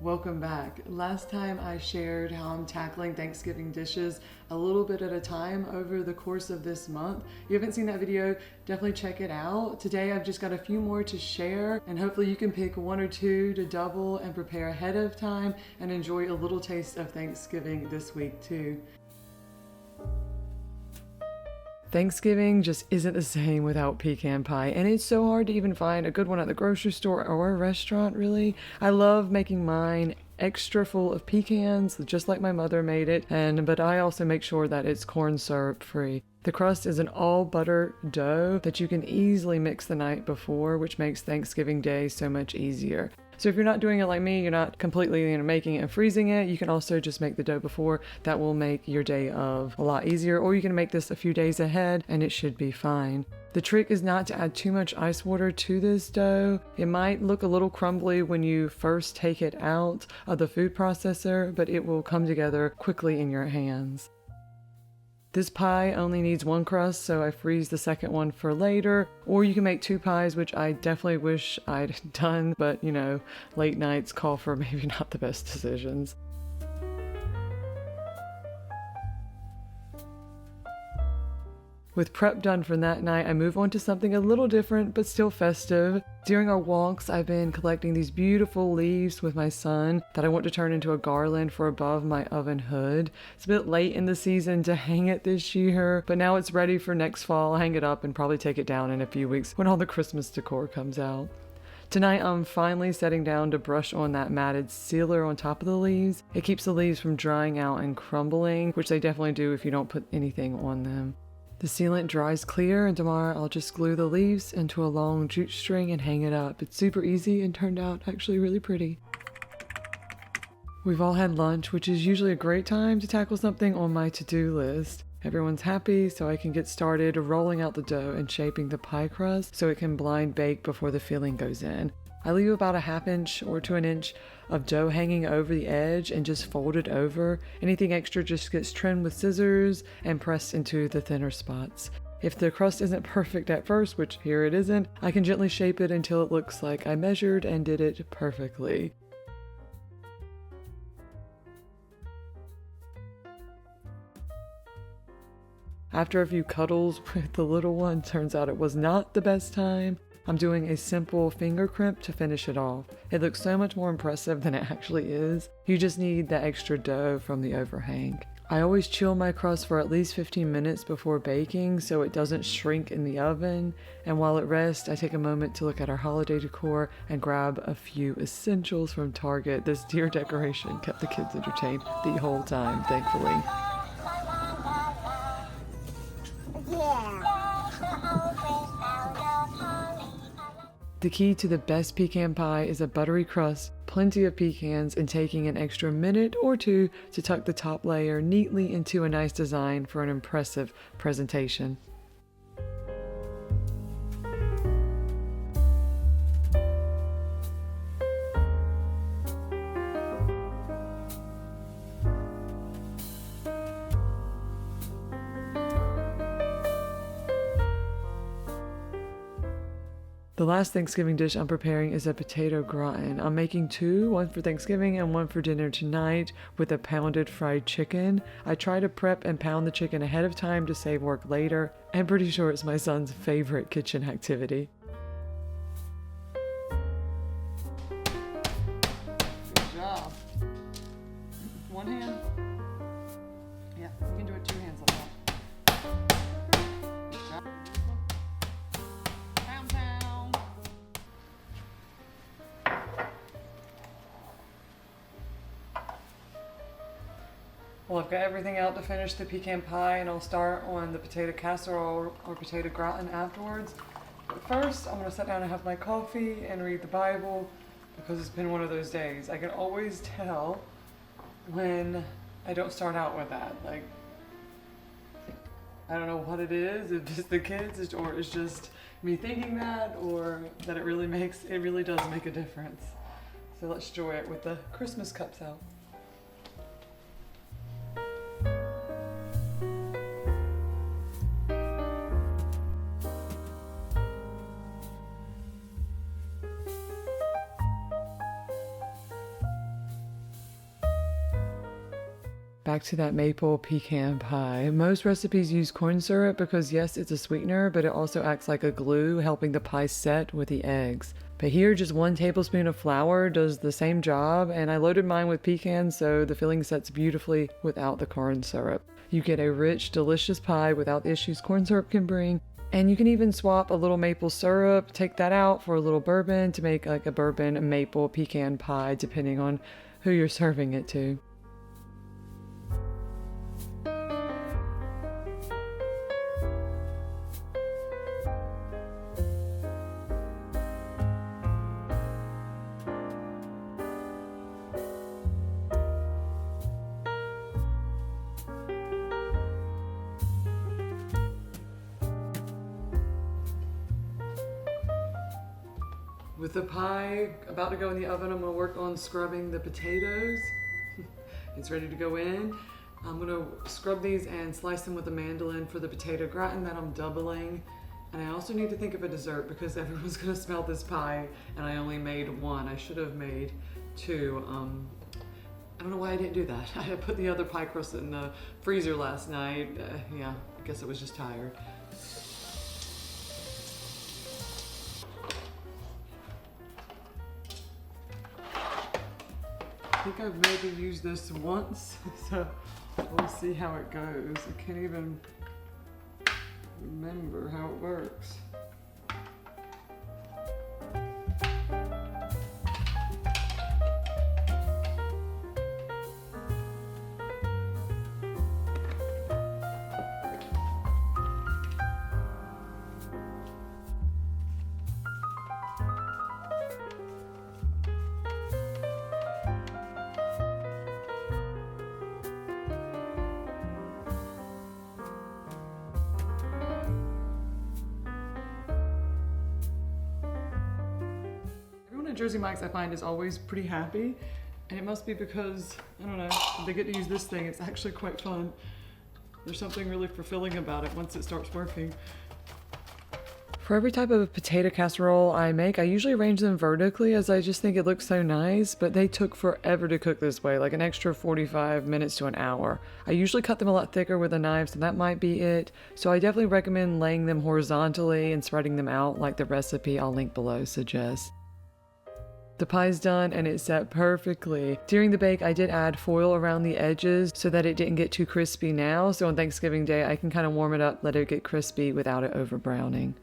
Welcome back. Last time I shared how I'm tackling Thanksgiving dishes a little bit at a time over the course of this month. If you haven't seen that video, definitely check it out. Today I've just got a few more to share, and hopefully you can pick one or two to double and prepare ahead of time and enjoy a little taste of Thanksgiving this week too. Thanksgiving just isn't the same without pecan pie, and it's so hard to even find a good one at the grocery store or a restaurant, really. I love making mine extra full of pecans, just like my mother made it, but I also make sure that it's corn syrup free. The crust is an all butter dough that you can easily mix the night before, which makes Thanksgiving Day so much easier. So if you're not doing it like me, you're not completely making it and freezing it, you can also just make the dough before. That will make your day of a lot easier, or you can make this a few days ahead and it should be fine. The trick is not to add too much ice water to this dough. It might look a little crumbly when you first take it out of the food processor, but it will come together quickly in your hands. This pie only needs one crust, so I freeze the second one for later. Or you can make two pies, which I definitely wish I'd done, but late nights call for maybe not the best decisions. With prep done for that night, I move on to something a little different, but still festive. During our walks, I've been collecting these beautiful leaves with my son that I want to turn into a garland for above my oven hood. It's a bit late in the season to hang it this year, but now it's ready for next fall. I'll hang it up and probably take it down in a few weeks when all the Christmas decor comes out. Tonight, I'm finally setting down to brush on that matted sealer on top of the leaves. It keeps the leaves from drying out and crumbling, which they definitely do if you don't put anything on them. The sealant dries clear, and tomorrow I'll just glue the leaves into a long jute string and hang it up. It's super easy and turned out actually really pretty. We've all had lunch, which is usually a great time to tackle something on my to-do list. Everyone's happy, so I can get started rolling out the dough and shaping the pie crust so it can blind bake before the filling goes in. I leave about a ½ inch or to an inch of dough hanging over the edge and just fold it over. Anything extra just gets trimmed with scissors and pressed into the thinner spots. If the crust isn't perfect at first, which here it isn't, I can gently shape it until it looks like I measured and did it perfectly. After a few cuddles with the little one, turns out it was not the best time. I'm doing a simple finger crimp to finish it off. It looks so much more impressive than it actually is. You just need the extra dough from the overhang. I always chill my crust for at least 15 minutes before baking so it doesn't shrink in the oven. And while it rests, I take a moment to look at our holiday decor and grab a few essentials from Target. This deer decoration kept the kids entertained the whole time, thankfully. The key to the best pecan pie is a buttery crust, plenty of pecans, and taking an extra minute or two to tuck the top layer neatly into a nice design for an impressive presentation. The last Thanksgiving dish I'm preparing is a potato gratin. I'm making two, one for Thanksgiving and one for dinner tonight with a pounded fried chicken. I try to prep and pound the chicken ahead of time to save work later. I'm pretty sure it's my son's favorite kitchen activity. Good job. One hand. Yeah, you can do it two hands like that. Good job. Pound, pound. Well, I've got everything out to finish the pecan pie, and I'll start on the potato casserole or potato gratin afterwards. But first, I'm going to sit down and have my coffee and read the Bible because it's been one of those days. I can always tell when I don't start out with that. Like, I don't know what it is, if it's the kids or it's just me thinking that, or that it really does make a difference. So let's enjoy it with the Christmas cups out. Back to that maple pecan pie. Most recipes use corn syrup because yes, it's a sweetener, but it also acts like a glue, helping the pie set with the eggs. But here, just 1 tablespoon of flour does the same job, and I loaded mine with pecans so the filling sets beautifully without the corn syrup. You get a rich, delicious pie without the issues corn syrup can bring, and you can even swap a little maple syrup, take that out for a little bourbon to make like a bourbon maple pecan pie, depending on who you're serving it to. With the pie about to go in the oven, I'm going to work on scrubbing the potatoes. It's ready to go in. I'm going to scrub these and slice them with a mandolin for the potato gratin that I'm doubling. And I also need to think of a dessert because everyone's going to smell this pie and I only made 1. I should have made 2. I don't know why I didn't do that. I had put the other pie crust in the freezer last night. Yeah, I guess I was just tired. I think I've maybe used this once, so we'll see how it goes. I can't even remember how it works. Jersey Mike's I find is always pretty happy, and it must be because, I don't know, they get to use this thing. It's actually quite fun. There's something really fulfilling about it once it starts working. For every type of potato casserole I make, I usually arrange them vertically as I just think it looks so nice, but they took forever to cook this way, like an extra 45 minutes to an hour. I usually cut them a lot thicker with a knife, so that might be it. So I definitely recommend laying them horizontally and spreading them out like the recipe I'll link below suggests. The pie's done and it's set perfectly. During the bake, I did add foil around the edges so that it didn't get too crispy now. So on Thanksgiving Day, I can kind of warm it up, let it get crispy without it over browning.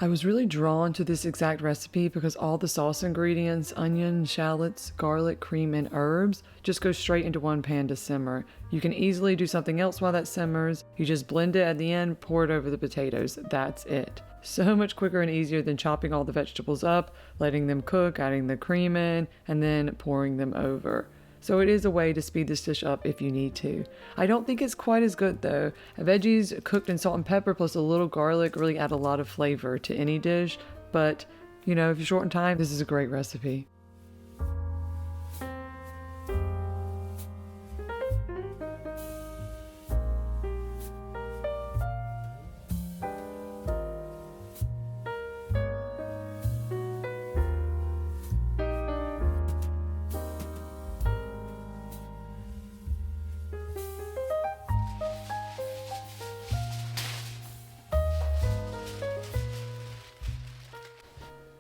I was really drawn to this exact recipe because all the sauce ingredients, onion, shallots, garlic, cream, and herbs, just go straight into one pan to simmer. You can easily do something else while that simmers. You just blend it at the end, pour it over the potatoes. That's it. So much quicker and easier than chopping all the vegetables up, letting them cook, adding the cream in, and then pouring them over. So it is a way to speed this dish up if you need to. I don't think it's quite as good though. Veggies cooked in salt and pepper plus a little garlic really add a lot of flavor to any dish. But, you know, if you're short on time, this is a great recipe.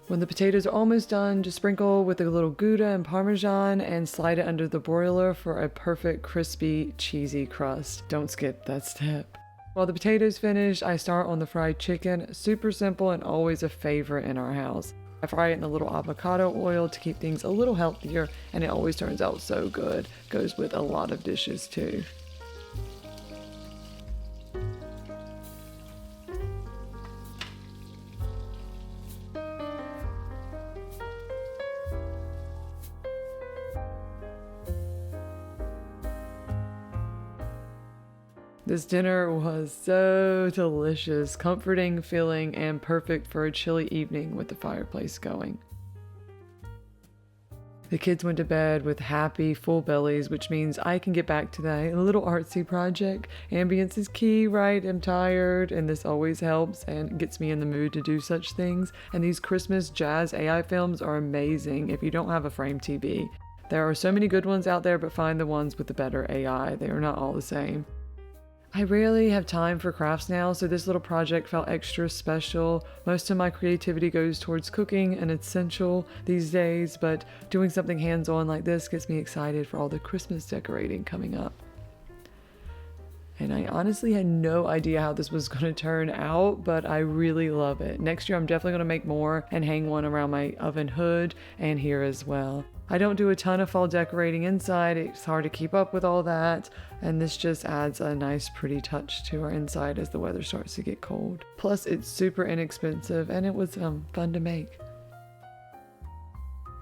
When the potatoes are almost done, just sprinkle with a little Gouda and Parmesan and slide it under the broiler for a perfect crispy, cheesy crust. Don't skip that step. While the potatoes finish, I start on the fried chicken. Super simple and always a favorite in our house. I fry it in a little avocado oil to keep things a little healthier, and it always turns out so good. Goes with a lot of dishes too. This dinner was so delicious, comforting, filling, and perfect for a chilly evening with the fireplace going. The kids went to bed with happy, full bellies, which means I can get back to that little artsy project. Ambience is key, right? I'm tired, and this always helps and gets me in the mood to do such things. And these Christmas jazz AI films are amazing if you don't have a frame TV. There are so many good ones out there, but find the ones with the better AI. They are not all the same. I rarely have time for crafts now, so this little project felt extra special. Most of my creativity goes towards cooking, an essential these days, but doing something hands-on like this gets me excited for all the Christmas decorating coming up. And I honestly had no idea how this was going to turn out, but I really love it. Next year I'm definitely going to make more and hang one around my oven hood and here as well. I don't do a ton of fall decorating inside. It's hard to keep up with all that, and this just adds a nice pretty touch to our inside as the weather starts to get cold. Plus it's super inexpensive and it was fun to make.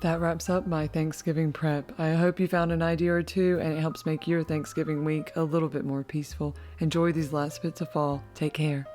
That wraps up my Thanksgiving prep. I hope you found an idea or two and it helps make your Thanksgiving week a little bit more peaceful. Enjoy these last bits of fall. Take care.